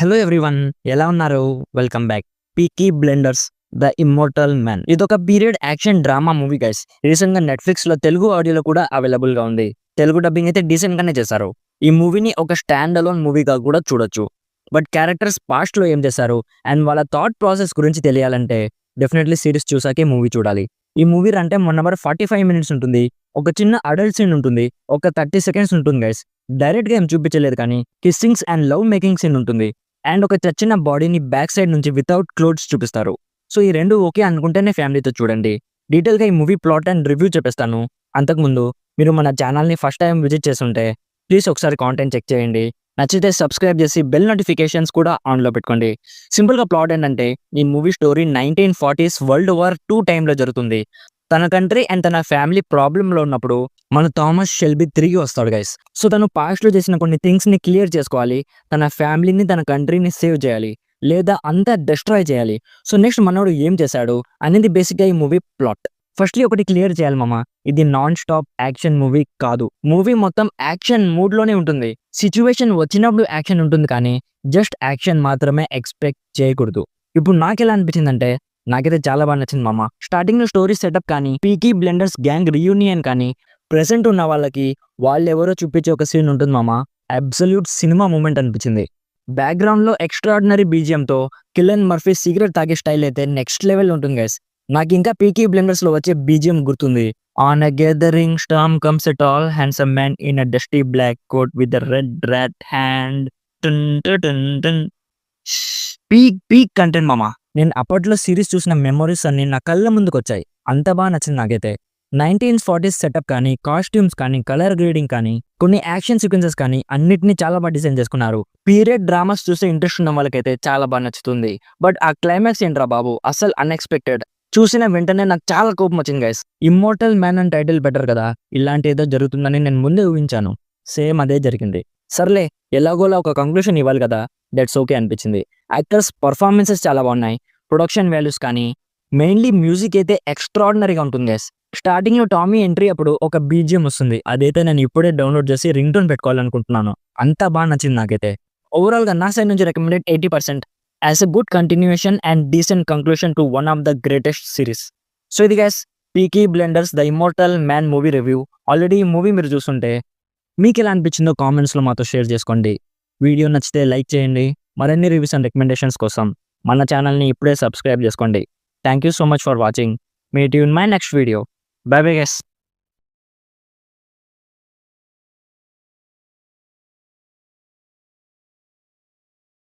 Hello everyone, ఎలా ఉన్నారు? Welcome back. Peaky blenders the immortal man. ఇదొక period action drama movie guys. Recent గా Netflix లో తెలుగు ఆడియోలో కూడా అవైలబుల్ గా ఉంది. తెలుగు డబ్బింగ్ అయితే డీసెంట్ గానే చేశారు. ఈ మూవీని ఒక స్టాండ్ అలోన్ మూవీగా కూడా చూడొచ్చు. బట్ క్యారెక్టర్స్ పాస్ట్ లో ఏం చేశారు అండ్ వాళ్ళ థాట్ ప్రాసెస్ గురించి తెలియాలంటే డెఫినెట్లీ సిరీస్ చూసాకే మూవీ చూడాలి. ఈ మూవీ అంటే 1 hour 45 minutes ఉంటుంది. ఒక చిన్న అడల్ట్ సీన్ ఉంటుంది. ఒక 30 seconds ఉంటుంది గైస్. డైరెక్ట్ గా ఏం చూపించలేదు కానీ kissings and love making scene ఉంటుంది. అండ్ ఒక చచ్చిన బాడీని బ్యాక్ సైడ్ నుంచి వితౌట్ క్లోత్స్ చూపిస్తారు. సో ఈ రెండు ఓకే అనుకుంటేనే ఫ్యామిలీతో చూడండి. డీటెయిల్గా ఈ మూవీ ప్లాట్ అండ్ రివ్యూ చెప్పేస్తాను. అంతకుముందు మీరు మన ఛానల్ని ఫస్ట్ టైం విజిట్ చేస్తుంటే ప్లీజ్ ఒకసారి కాంటెంట్ చెక్ చేయండి. నచ్చితే సబ్స్క్రైబ్ చేసి బెల్ నోటిఫికేషన్స్ కూడా ఆన్లో పెట్టుకోండి. సింపుల్గా ప్లాట్ ఏంటంటే ఈ movie story 1940s world war 2 టైంలో జరుగుతుంది. తన కంట్రీ అండ్ తన ఫ్యామిలీ ప్రాబ్లంలో ఉన్నప్పుడు మన థామస్ షెల్బీ తిరిగి వస్తాడు గైస్. సో తను పాస్ట్లో చేసిన కొన్ని థింగ్స్ని క్లియర్ చేసుకోవాలి. తన ఫ్యామిలీని తన కంట్రీని సేవ్ చేయాలి లేదా అంతా డిస్ట్రాయ్ చేయాలి. సో నెక్స్ట్ మనోడు ఏం చేశాడు అనేది బేసిక్గా ఈ మూవీ ప్లాట్. ఫస్ట్లీ ఒకటి క్లియర్ చేయాలి మామ, ఇది నాన్ స్టాప్ యాక్షన్ మూవీ కాదు. మూవీ మొత్తం యాక్షన్ మూడ్లోనే ఉంటుంది. సిచ్యువేషన్ వచ్చినప్పుడు యాక్షన్ ఉంటుంది కానీ జస్ట్ యాక్షన్ మాత్రమే ఎక్స్పెక్ట్ చేయకూడదు. ఇప్పుడు నాకు ఎలా అనిపించిందంటే నాకైతే చాలా బాగా నచ్చింది మామ. స్టార్టింగ్ లో స్టోరీ సెటప్ కానీ పీకీ బ్లెండర్స్ గ్యాంగ్ రియూనియన్ కానీ ప్రెసెంట్ ఉన్న వాళ్ళకి వాళ్ళెవరో చూపించే ఒక సీన్ ఉంటుంది మామ. అబ్సల్యూట్ సినిమా మూమెంట్ అనిపించింది. బ్యాక్గ్రౌండ్ లో ఎక్స్ట్రాడినరీ బీజిఎంతో కిల్లన్ మర్ఫీ సిగరెట్ తాగే స్టైల్ అయితే నెక్స్ట్ లెవెల్ ఉంటుంది గైస్. నాకు ఇంకా పీకీ బ్లెండర్స్ లో వచ్చే బీజిఎం గుర్తుంది. On a గెదరింగ్ Storm comes a tall handsome man in a dusty black coat with a red rat hand. Peak peak content మామ. నేను అప్పట్లో సిరీస్ చూసిన మెమొరీస్ అన్ని నా కళ్ళ ముందుకు వచ్చాయి. అంత బాగా నచ్చింది నాకైతే. 1940s సెటప్ కానీ కాస్ట్యూమ్స్ కానీ కలర్ గ్రేడింగ్ కానీ కొన్ని యాక్షన్ సీక్వెన్సెస్ కానీ అన్నిటిని చాలా బాగా డిజైన్ చేసుకున్నారు. పీరియడ్ డ్రామాస్ చూసే ఇంట్రెస్ట్ ఉన్న వాళ్ళకైతే చాలా బాగా నచ్చుతుంది. బట్ ఆ క్లైమాక్స్ ఏంట్రా బాబు, అసలు అన్ఎక్స్పెక్టెడ్. చూసిన వెంటనే నాకు చాలా కోపం వచ్చింది గైస్. ఇమ్మోర్టల్ మ్యాన్ అని టైటిల్ బెటర్ కదా, ఇలాంటి ఏదో జరుగుతుందని నేను ముందే ఊహించాను. సేమ్ అదే జరిగింది. సర్లే ఎలాగోలా ఒక కంక్లూషన్ ఇవ్వాలి కదా, దట్స్ ఓకే అనిపించింది. యాక్టర్స్ పర్ఫార్మెన్సెస్ చాలా బాగున్నాయి. ప్రొడక్షన్ వాల్యూస్ కానీ మెయిన్లీ మ్యూజిక్ అయితే ఎక్స్ట్రాడినరీగా ఉంటుంది గైస్. స్టార్టింగ్ లో టామీ ఎంట్రీ అప్పుడు ఒక బీజిఎం వస్తుంది. అదైతే నేను ఇప్పుడే డౌన్లోడ్ చేసి రింగ్ టోన్ పెట్టుకోవాలనుకుంటున్నాను. అంతా బాగా నచ్చింది నాకైతే. ఓవరాల్ గా నా సైడ్ నుంచి recommended 80% as a good continuation and decent conclusion to one of the greatest series. So ఇది guys peaky blenders the immortal man movie review. Already ఈ మూవీ మీరు చూస్తుంటే మీకు ఎలా అనిపించిందో కామెంట్స్లో మాతో షేర్ చేసుకోండి. వీడియో నచ్చితే లైక్ చేయండి. మరిన్ని రివ్యూస్ అండ్ రికమెండేషన్స్ కోసం మన ఛానల్ని ఇప్పుడే సబ్స్క్రైబ్ చేసుకోండి. Thank you so much for watching. Meet you in my next video. By bye guys.